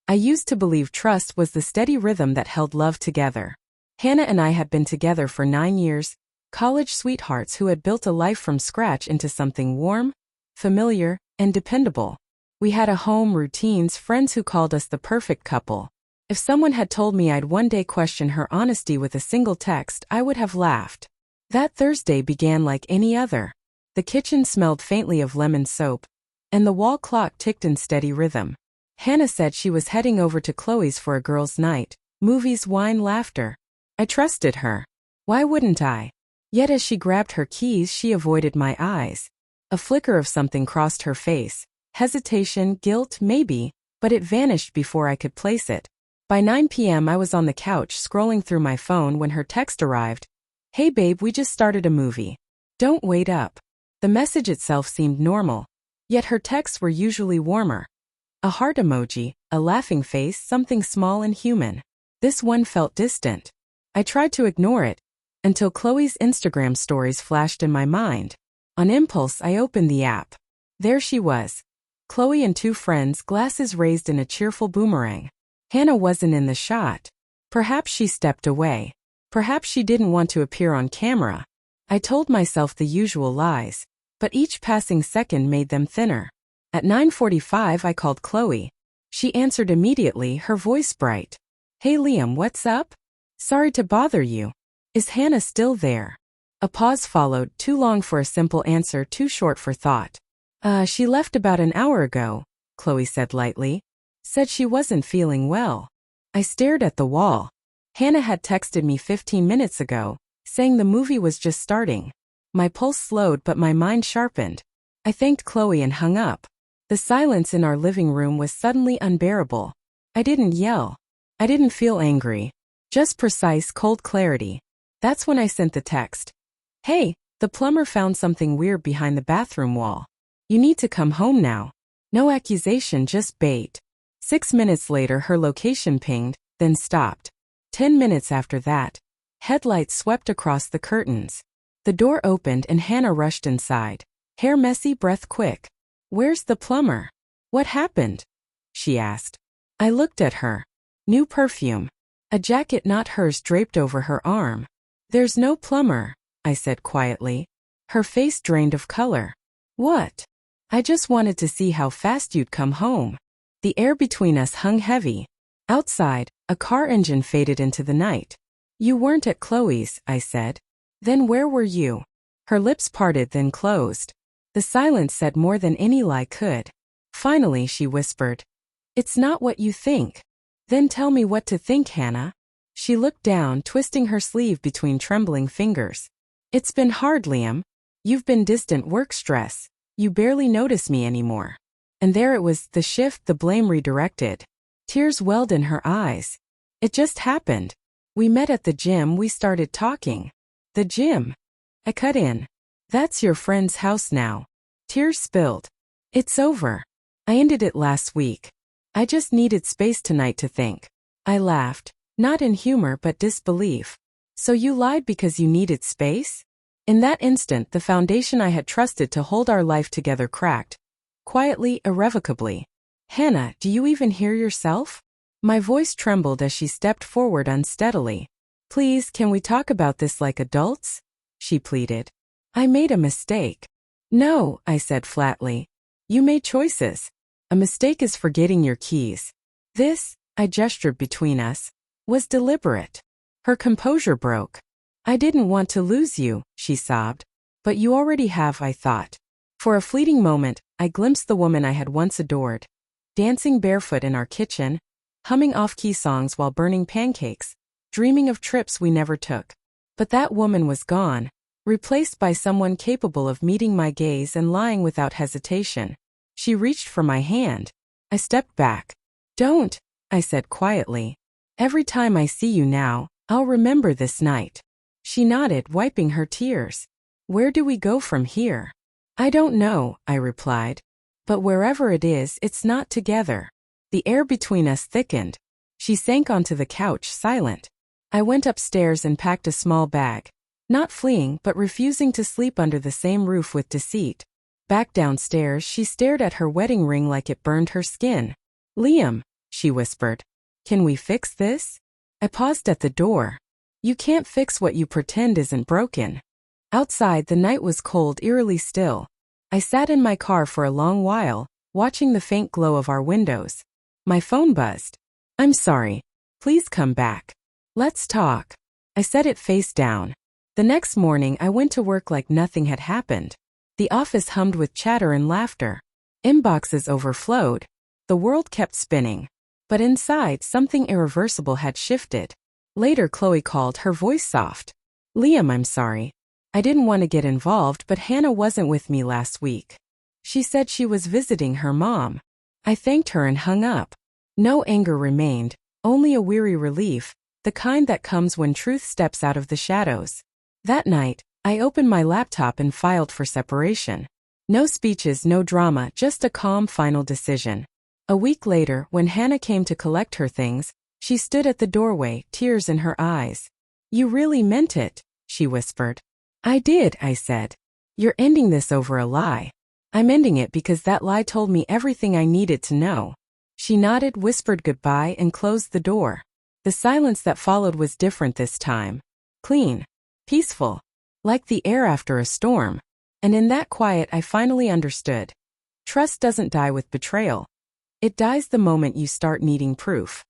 I used to believe trust was the steady rhythm that held love together. Hannah and I had been together for 9 years, college sweethearts who had built a life from scratch into something warm, familiar, and dependable. We had a home, routines, friends who called us the perfect couple. If someone had told me I'd one day question her honesty with a single text, I would have laughed. That Thursday began like any other. The kitchen smelled faintly of lemon soap, and the wall clock ticked in steady rhythm. Hannah said she was heading over to Chloe's for a girls' night, movies, wine, laughter. I trusted her. Why wouldn't I? Yet as she grabbed her keys, she avoided my eyes. A flicker of something crossed her face. Hesitation, guilt, maybe, but it vanished before I could place it. By 9 p.m. I was on the couch scrolling through my phone when her text arrived. "Hey babe, we just started a movie. Don't wait up." The message itself seemed normal, yet her texts were usually warmer. A heart emoji, a laughing face, something small and human. This one felt distant. I tried to ignore it, until Chloe's Instagram stories flashed in my mind. On impulse, I opened the app. There she was. Chloe and 2 friends, glasses raised in a cheerful boomerang. Hannah wasn't in the shot. Perhaps she stepped away. Perhaps she didn't want to appear on camera. I told myself the usual lies, but each passing second made them thinner. At 9:45 I called Chloe. She answered immediately, her voice bright. "Hey Liam, what's up? Sorry to bother you. Is Hannah still there?" A pause followed, too long for a simple answer, too short for thought. She left about an hour ago," Chloe said lightly. "Said she wasn't feeling well." I stared at the wall. Hannah had texted me 15 minutes ago, saying the movie was just starting. My pulse slowed but my mind sharpened. I thanked Chloe and hung up. The silence in our living room was suddenly unbearable. I didn't yell. I didn't feel angry. Just precise, cold clarity. That's when I sent the text. "Hey, the plumber found something weird behind the bathroom wall. You need to come home now." No accusation, just bait. 6 minutes later her location pinged, then stopped. 10 minutes after that, headlights swept across the curtains. The door opened and Hannah rushed inside. Hair messy, breath quick. "Where's the plumber? What happened?" she asked. I looked at her. New perfume. A jacket not hers draped over her arm. "There's no plumber," I said quietly. Her face drained of color. "What?" "I just wanted to see how fast you'd come home." The air between us hung heavy. Outside, a car engine faded into the night. "You weren't at Chloe's," I said. "Then where were you?" Her lips parted then closed. The silence said more than any lie could. Finally she whispered, "It's not what you think." "Then tell me what to think, Hannah." She looked down, twisting her sleeve between trembling fingers. "It's been hard, Liam. You've been distant, work stress. You barely notice me anymore." And there it was, the shift, the blame redirected. Tears welled in her eyes. "It just happened. We met at the gym, we started talking." "The gym?" I cut in. "That's your friend's house now." Tears spilled. "It's over. I ended it last week. I just needed space tonight to think." I laughed, not in humor but disbelief. "So you lied because you needed space?" In that instant, the foundation I had trusted to hold our life together cracked. Quietly, irrevocably. "Hannah, do you even hear yourself?" My voice trembled as she stepped forward unsteadily. "Please, can we talk about this like adults?" she pleaded. "I made a mistake." "No," I said flatly. "You made choices. A mistake is forgetting your keys. This," I gestured between us, "was deliberate." Her composure broke. "I didn't want to lose you," she sobbed. "But you already have," I thought. For a fleeting moment, I glimpsed the woman I had once adored, dancing barefoot in our kitchen, humming off-key songs while burning pancakes, dreaming of trips we never took. But that woman was gone, replaced by someone capable of meeting my gaze and lying without hesitation. She reached for my hand. I stepped back. "Don't," I said quietly. "Every time I see you now, I'll remember this night." She nodded, wiping her tears. "Where do we go from here?" "I don't know," I replied. "But wherever it is, it's not together." The air between us thickened. She sank onto the couch, silent. I went upstairs and packed a small bag. Not fleeing, but refusing to sleep under the same roof with deceit. Back downstairs, she stared at her wedding ring like it burned her skin. "Liam," she whispered. Can we fix this? I paused at the door. You can't fix what you pretend isn't broken. Outside, the night was cold, eerily still. I sat in my car for a long while, watching the faint glow of our windows. My phone buzzed. I'm sorry. Please come back. Let's talk. I set it face down. The next morning, I went to work like nothing had happened. The office hummed with chatter and laughter. Inboxes overflowed. The world kept spinning. But inside, something irreversible had shifted. Later, Chloe called, her voice soft. Liam, I'm sorry. I didn't want to get involved, but Hannah wasn't with me last week. She said she was visiting her mom. I thanked her and hung up. No anger remained, only a weary relief, the kind that comes when truth steps out of the shadows. That night, I opened my laptop and filed for separation. No speeches, no drama, just a calm final decision. A week later, when Hannah came to collect her things, she stood at the doorway, tears in her eyes. You really meant it, she whispered. I did, I said. You're ending this over a lie. I'm ending it because that lie told me everything I needed to know. She nodded, whispered goodbye, and closed the door. The silence that followed was different this time. Clean. Peaceful. Like the air after a storm. And in that quiet I finally understood. Trust doesn't die with betrayal. It dies the moment you start needing proof.